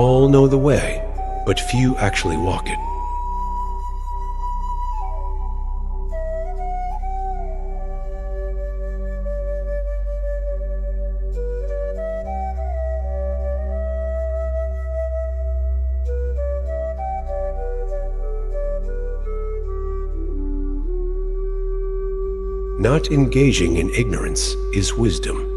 all know the way, but few actually walk it. Not engaging in ignorance is wisdom.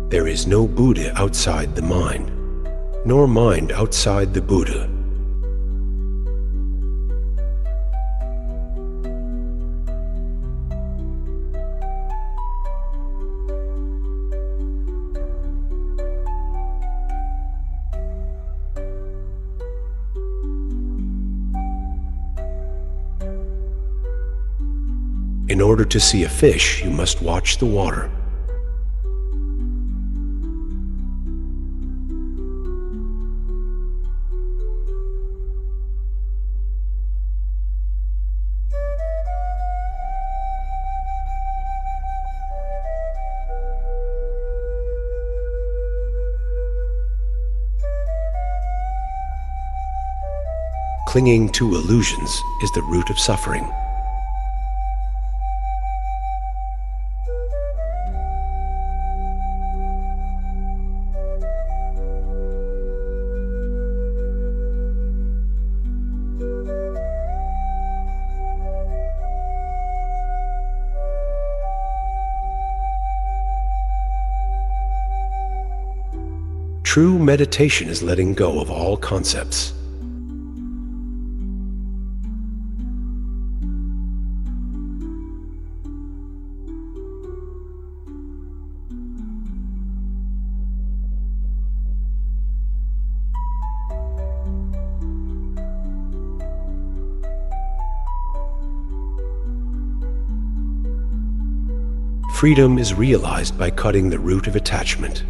There is no Buddha outside the mind, nor mind outside the Buddha. In order to see a fish, you must watch the water. Clinging to illusions is the root of suffering. True meditation is letting go of all concepts. Freedom is realized by cutting the root of attachment.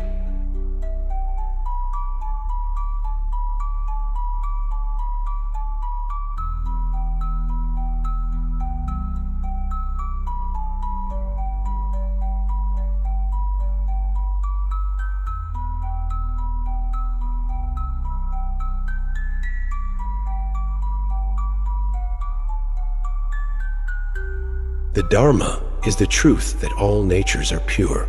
The Dharma is the truth that all natures are pure.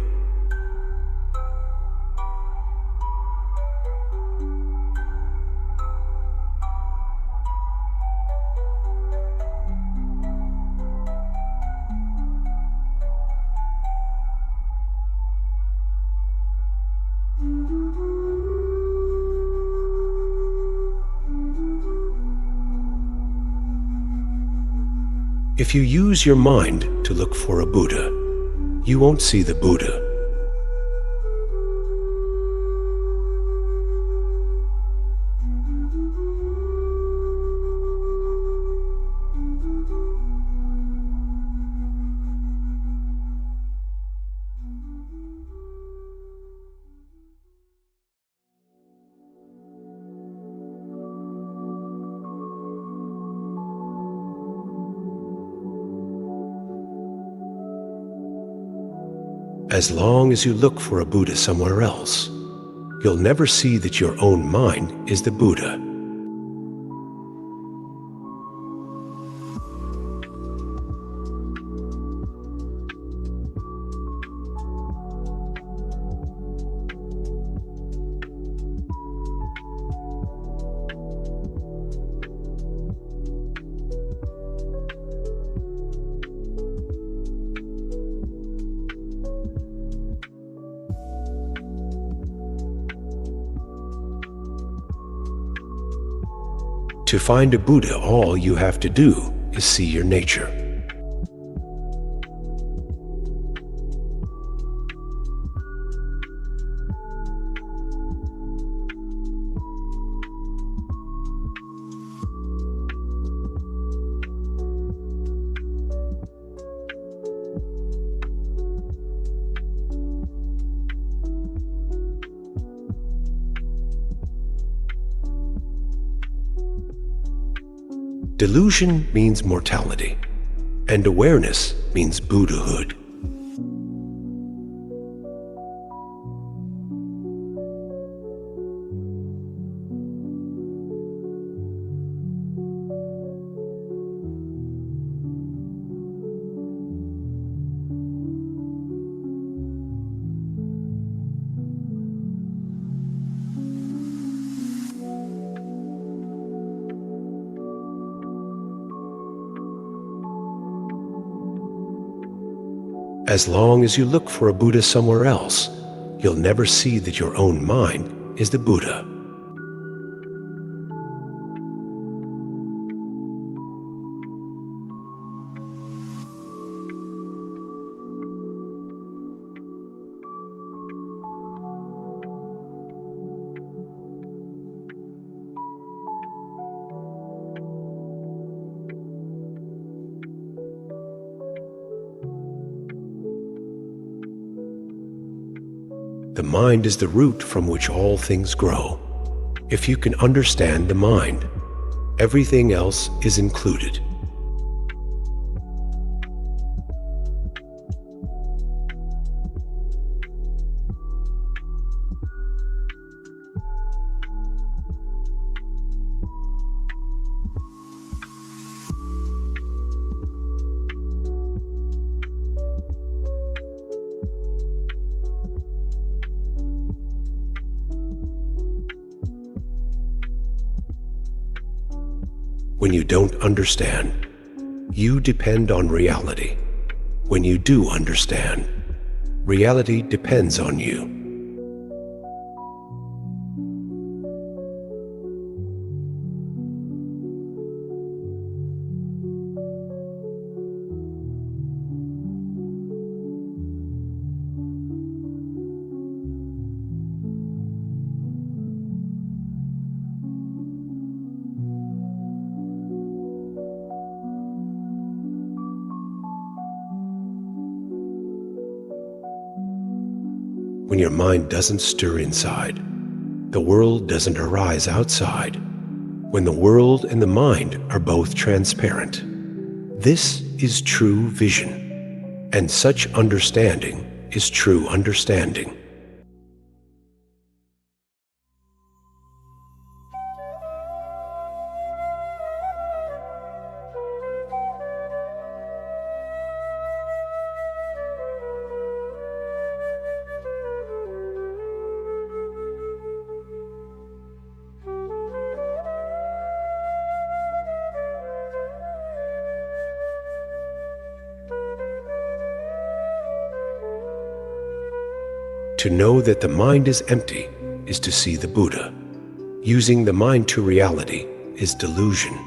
If you use your mind to look for a Buddha, you won't see the Buddha. As long as you look for a Buddha somewhere else, you'll never see that your own mind is the Buddha. To find a Buddha, all you have to do is see your nature. Delusion means mortality, and awareness means Buddhahood. As long as you look for a Buddha somewhere else, you'll never see that your own mind is the Buddha. The mind is the root from which all things grow. If you can understand the mind, everything else is included. When you don't understand, you depend on reality. When you do understand, reality depends on you. When your mind doesn't stir inside, the world doesn't arise outside. When the world and the mind are both transparent, this is true vision, and such understanding is true understanding. To know that the mind is empty is to see the Buddha. Using the mind to reality is delusion.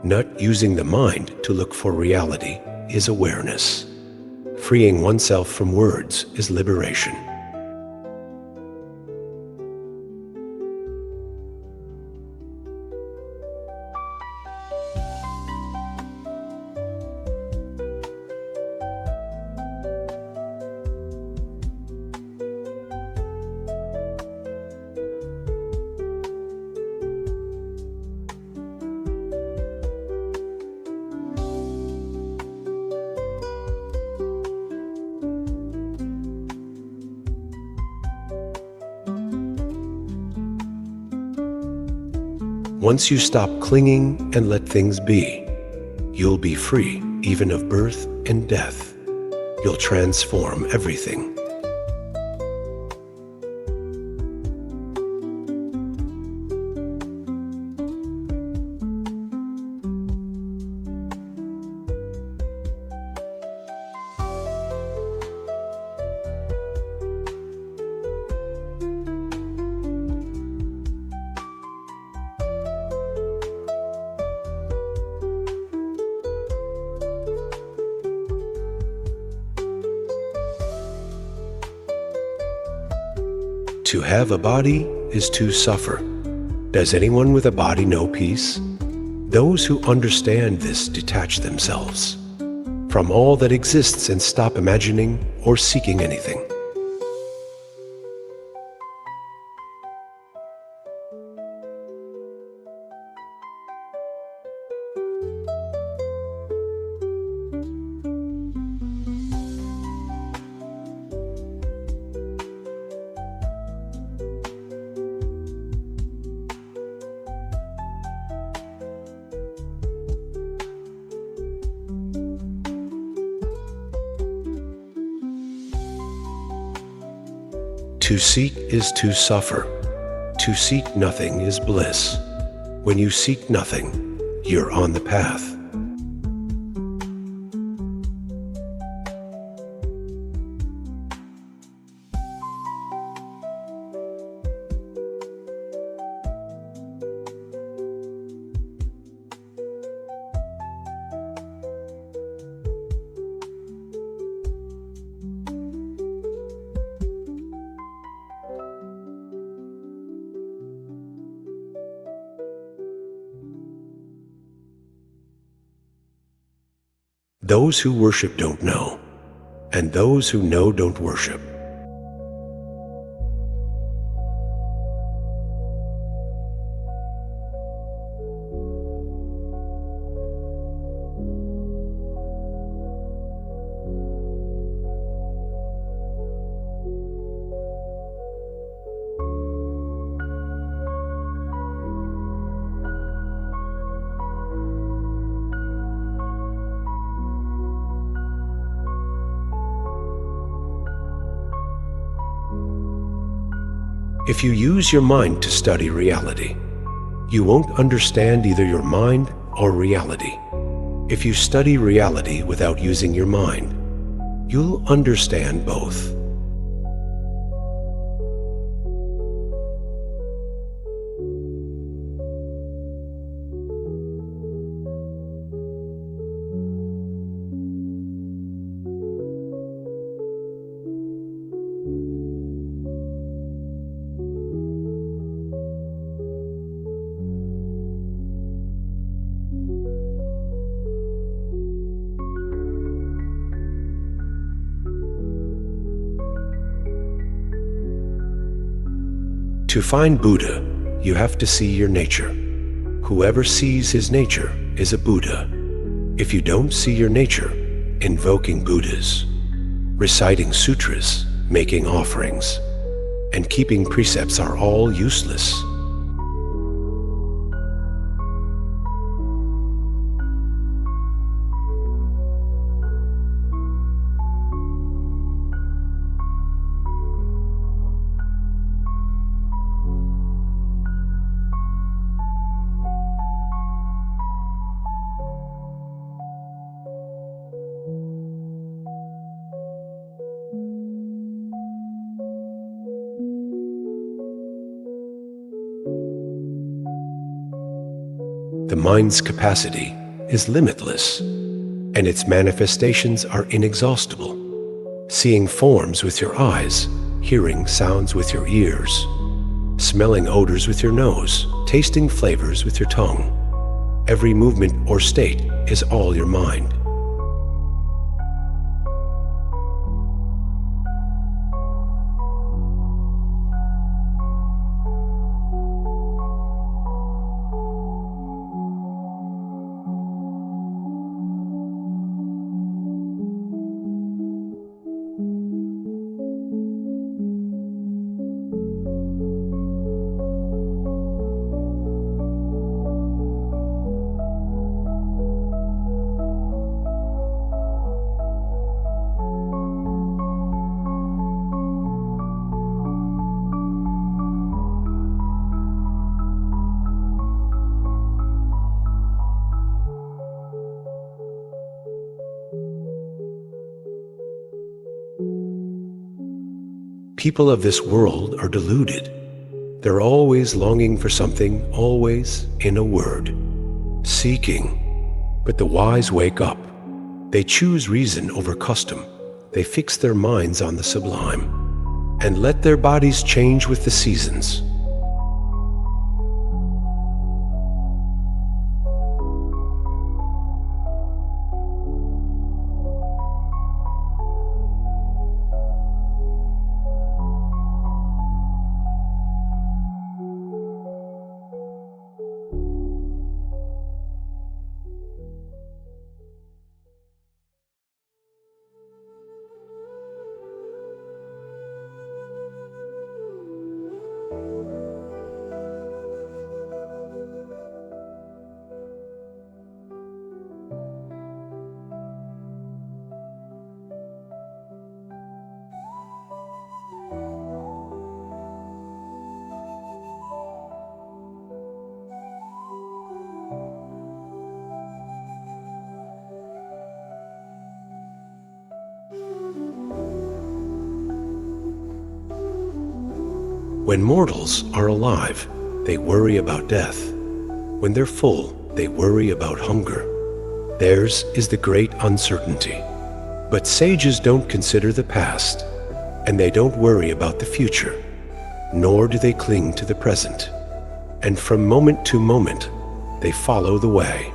Not using the mind to look for reality is awareness. Freeing oneself from words is liberation. Once you stop clinging and let things be, you'll be free even of birth and death. You'll transform everything. To have a body is to suffer. Does anyone with a body know peace? Those who understand this detach themselves from all that exists and stop imagining or seeking anything. To seek is to suffer. To seek nothing is bliss. When you seek nothing, you're on the path. Those who worship don't know, and those who know don't worship. If you use your mind to study reality, you won't understand either your mind or reality. If you study reality without using your mind, you'll understand both. To find Buddha, you have to see your nature. Whoever sees his nature is a Buddha. If you don't see your nature, invoking Buddhas, reciting sutras, making offerings, and keeping precepts are all useless. The mind's capacity is limitless, and its manifestations are inexhaustible. Seeing forms with your eyes, hearing sounds with your ears, smelling odors with your nose, tasting flavors with your tongue. Every movement or state is all your mind. People of this world are deluded. They're always longing for something, always, in a word, seeking. But the wise wake up. They choose reason over custom. They fix their minds on the sublime, and let their bodies change with the seasons. When mortals are alive, they worry about death. When they're full, they worry about hunger. Theirs is the great uncertainty. But sages don't consider the past, and they don't worry about the future, nor do they cling to the present. And from moment to moment, they follow the way.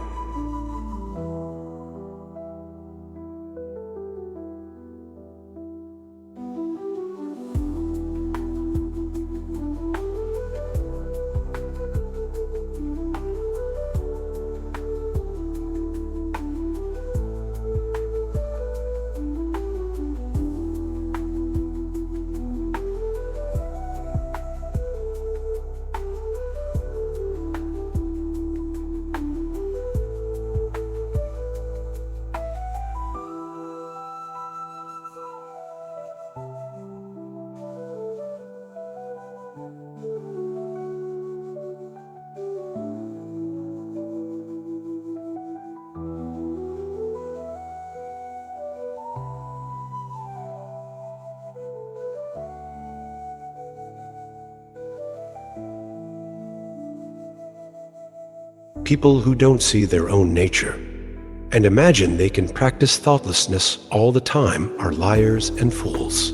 People who don't see their own nature and imagine they can practice thoughtlessness all the time are liars and fools.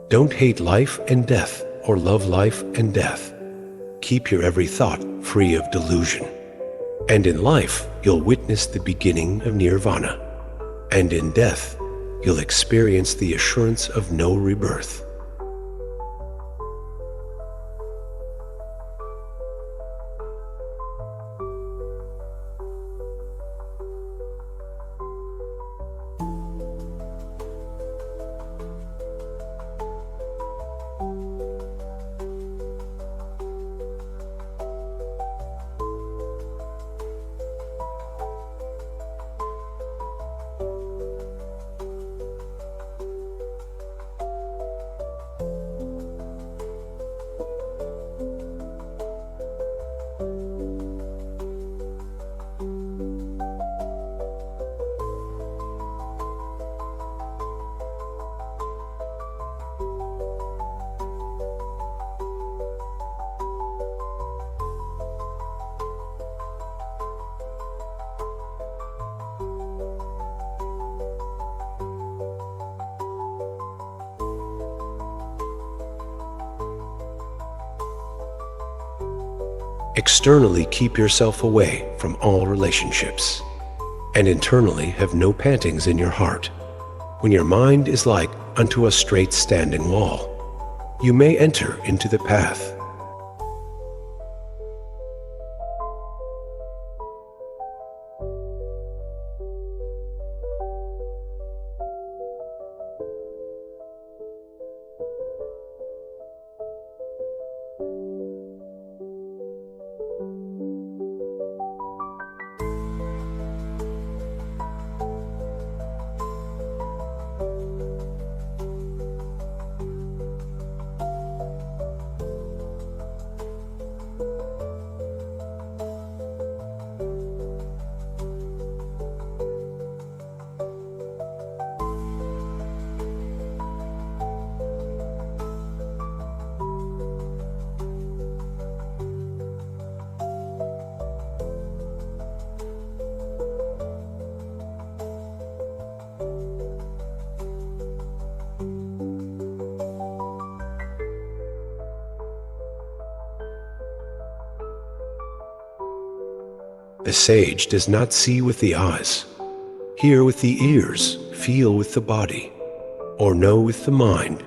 Don't hate life and death or love life and death. Keep your every thought free of delusion. And in life, you'll witness the beginning of nirvana. And in death, you'll experience the assurance of no rebirth. Externally, keep yourself away from all relationships, and internally have no pantings in your heart. When your mind is like unto a straight standing wall, you may enter into the path. The sage does not see with the eyes, hear with the ears, feel with the body, or know with the mind.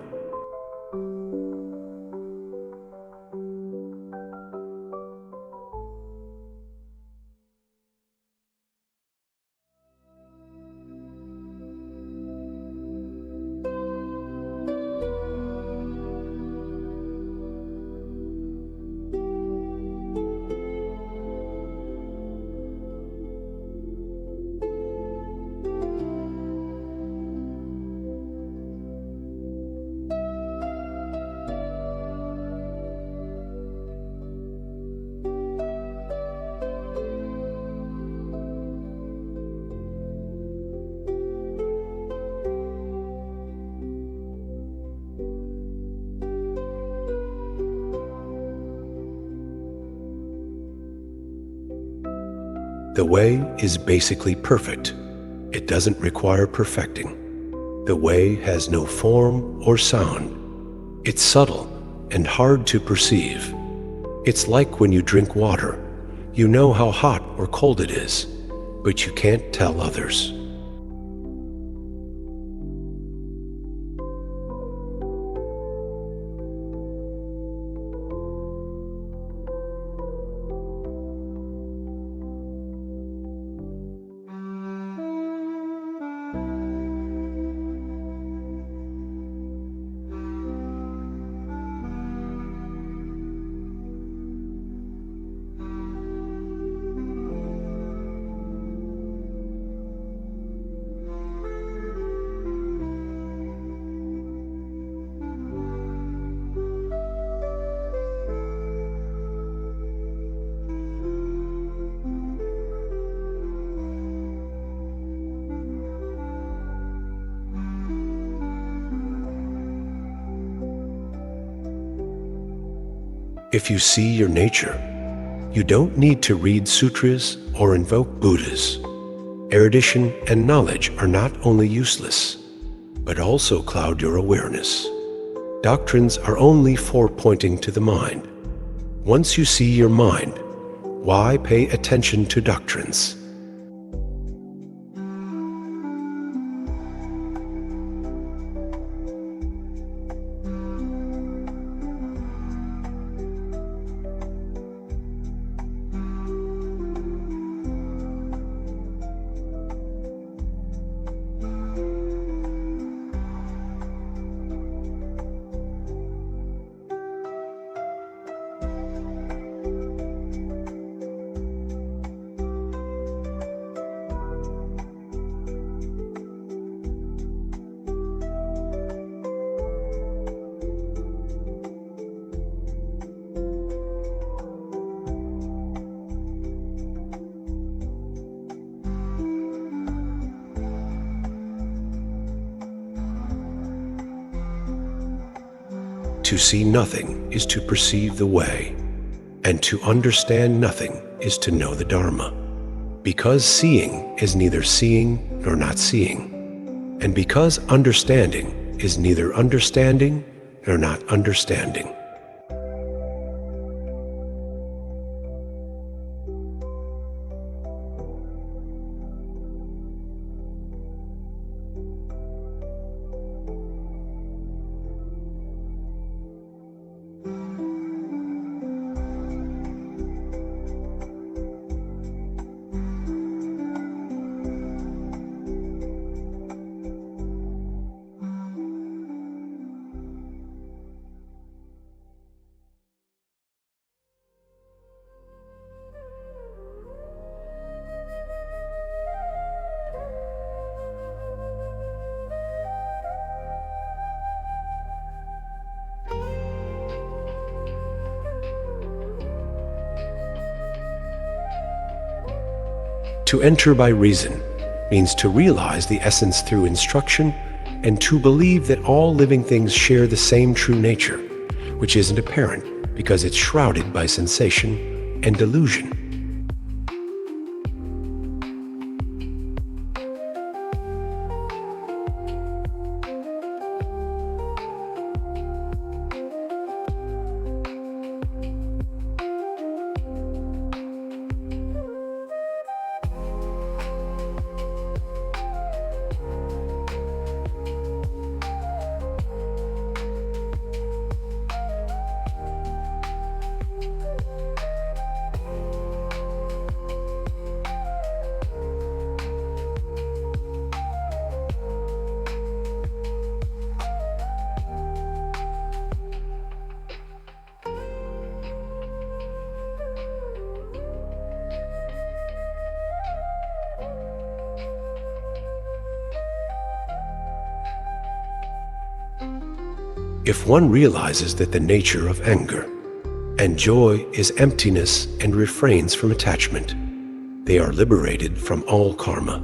The way is basically perfect. It doesn't require perfecting. The way has no form or sound. It's subtle and hard to perceive. It's like when you drink water. You know how hot or cold it is, but you can't tell others. If you see your nature, you don't need to read sutras or invoke Buddhas. Erudition and knowledge are not only useless, but also cloud your awareness. Doctrines are only for pointing to the mind. Once you see your mind, why pay attention to doctrines? To see nothing is to perceive the way, and to understand nothing is to know the Dharma. Because seeing is neither seeing nor not seeing, and because understanding is neither understanding nor not understanding. To enter by reason means to realize the essence through instruction and to believe that all living things share the same true nature, which isn't apparent because it's shrouded by sensation and delusion. If one realizes that the nature of anger and joy is emptiness and refrains from attachment, they are liberated from all karma.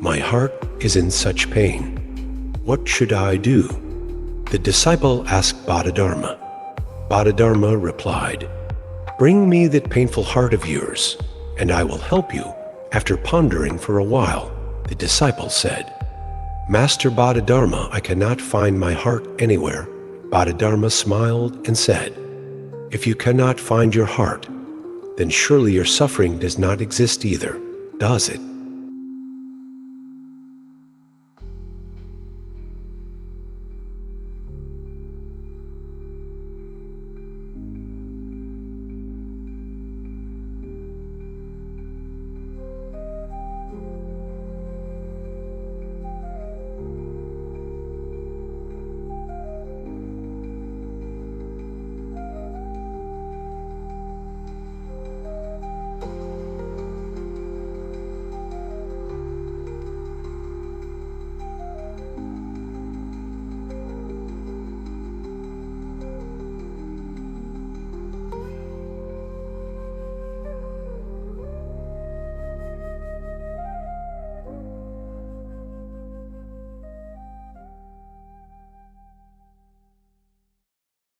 My heart is in such pain. What should I do? The disciple asked Bodhidharma. Bodhidharma replied, "Bring me that painful heart of yours, and I will help you." After pondering for a while, the disciple said, "Master Bodhidharma, I cannot find my heart anywhere." Bodhidharma smiled and said, "If you cannot find your heart, then surely your suffering does not exist either, does it?"